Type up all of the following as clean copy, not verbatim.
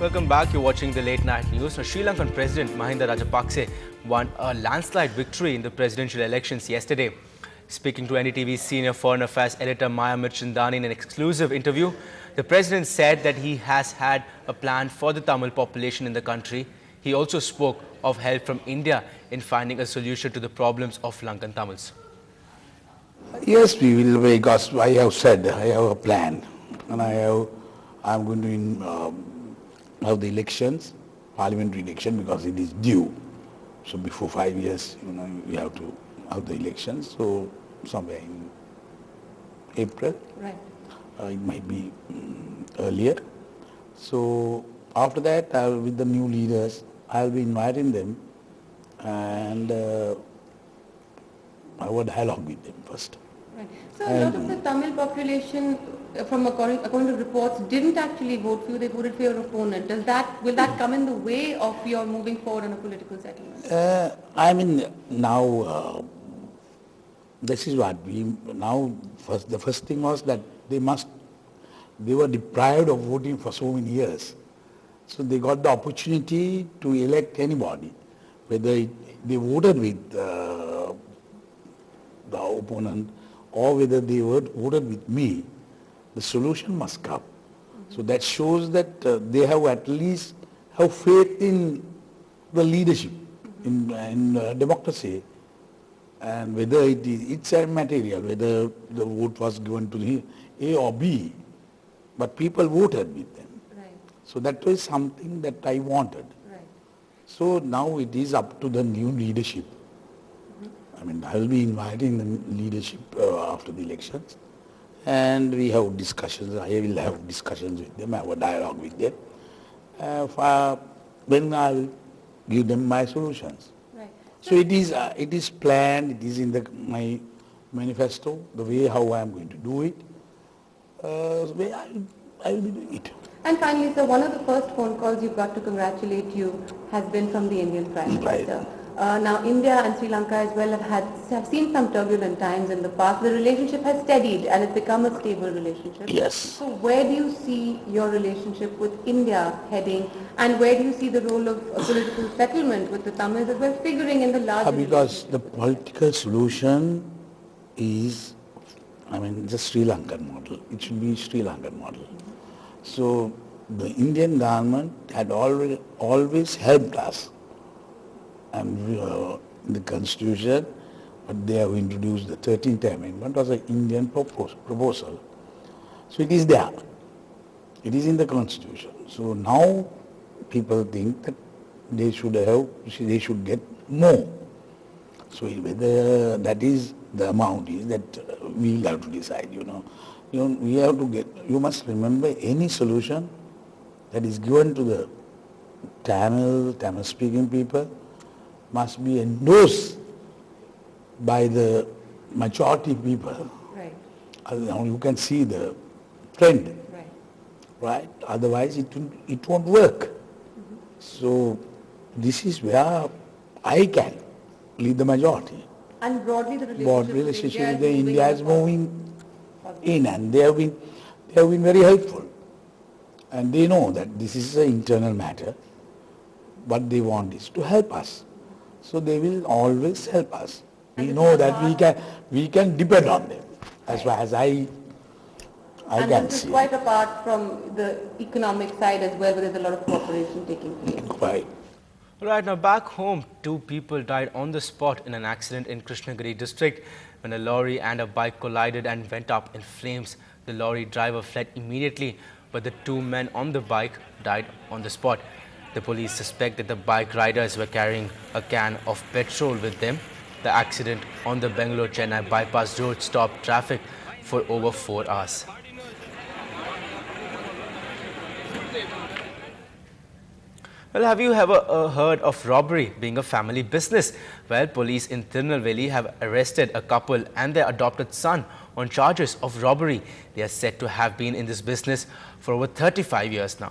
Welcome back. You're watching the late night news. Now, Sri Lankan President Mahinda Rajapakse won a landslide victory in the presidential elections yesterday. Speaking to NDTV's senior foreign affairs editor Maya Mirchandani in an exclusive interview, the president said that he has had a plan for the Tamil population in the country. He also spoke of help from India in finding a solution to the problems of Lankan Tamils. Yes, we will, because I have said I have a plan, and I'm going to have the elections, parliamentary election, because it is due. So before 5 years, we have to have the elections. So somewhere in April, right? It might be earlier. So after that, with the new leaders, I'll be inviting them and have a dialogue with them first. Right. So a lot of the Tamil population, according to reports, didn't actually vote for you. They voted for your opponent. Will that come in the way of your moving forward on a political settlement? I mean, now this is what the first thing was that they were deprived of voting for so many years. So they got the opportunity to elect anybody, whether they voted with the opponent or whether they voted with me. The solution must come. So that shows that they have at least have faith in the leadership, in democracy, and whether it's a material, whether the vote was given to A or B, but people voted with them. Right. So that was something that I wanted. Right. So now it is up to the new leadership. I mean, I will be inviting the leadership after the elections, and we have discussions. I will have discussions with them, have a dialogue with them. Then I will give them my solutions. Right. So it is planned. It is in my manifesto. The way how I am going to do it. The way I will be doing it. And finally, sir, one of the first phone calls you got to congratulate you has been from the Indian Prime Minister. Right. Now, India and Sri Lanka as well have seen some turbulent times in the past. The relationship has steadied and it's become a stable relationship. Yes. So where do you see your relationship with India heading, and where do you see the role of a political settlement with the Tamils as well figuring in the larger Because the political solution is, the Sri Lankan model. It should be Sri Lankan model. So the Indian government had always helped us. And in the constitution, but they have introduced the 13th amendment was an Indian proposal. So it is there. It is in the constitution. So now people think that they should get more. So whether that is the amount is that we have to decide. We have to get. You must remember, any solution that is given to the Tamil-speaking people must be endorsed by the majority people. Right. Now you can see the trend. Right? Otherwise it won't work. So this is where I can lead the majority. And broadly the relationship with India is moving in, and they have been very helpful. And they know that this is an internal matter. What they want is to help us. So they will always help us. We know that we can depend on them, as far as I can see. And this is quite apart from the economic side as well, where there's a lot of cooperation taking place. Right. Right, now back home, 2 people died on the spot in an accident in Krishnagiri district when a lorry and a bike collided and went up in flames. The lorry driver fled immediately, but the 2 men on the bike died on the spot. The police suspect that the bike riders were carrying a can of petrol with them. The accident on the Bangalore-Chennai bypass road stopped traffic for over 4 hours. Well, have you ever heard of robbery being a family business? Well, police in Tirunelveli have arrested a couple and their adopted son on charges of robbery. They are said to have been in this business for over 35 years now.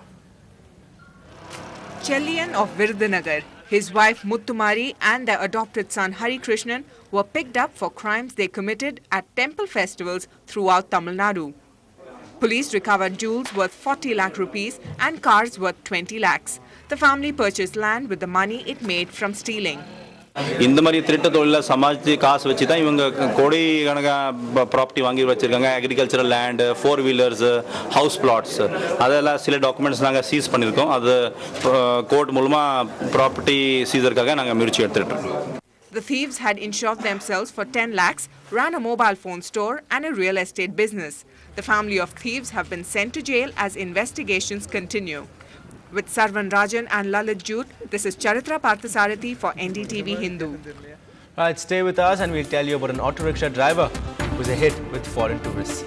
Chellian of Virudhunagar, his wife Muttumari and their adopted son Hari Krishnan were picked up for crimes they committed at temple festivals throughout Tamil Nadu. Police recovered jewels worth 40 lakh rupees and cars worth 20 lakhs. The family purchased land with the money it made from stealing. இந்த மாதிரி திருட்டு தொழிலை சமாளித்து காசு வச்சு தான் இவங்க கோடி கணக்காக ப்ராப்பர்ட்டி வாங்கி வச்சுருக்காங்க. Agricultural land, 4 wheelers, house flats, அதெல்லாம் சில டாக்குமெண்ட்ஸ் நாங்கள் சீஸ் பண்ணியிருக்கோம். அது கோர்ட் மூலமாக ப்ராப்பர்ட்டி சீசருக்காக நாங்கள் முயற்சி எடுத்துகிட்டு இருக்கோம். The thieves had insured themselves for 10 lakhs, ran a mobile phone store and a real estate business. The family of thieves have been sent to jail as investigations continue. With Sarvan Rajan and Lalit Jute, this is Charitra Parthasarathi for Ndtv-Hindu. Right, stay with us and we'll tell you about an auto rickshaw driver who's a hit with foreign tourists.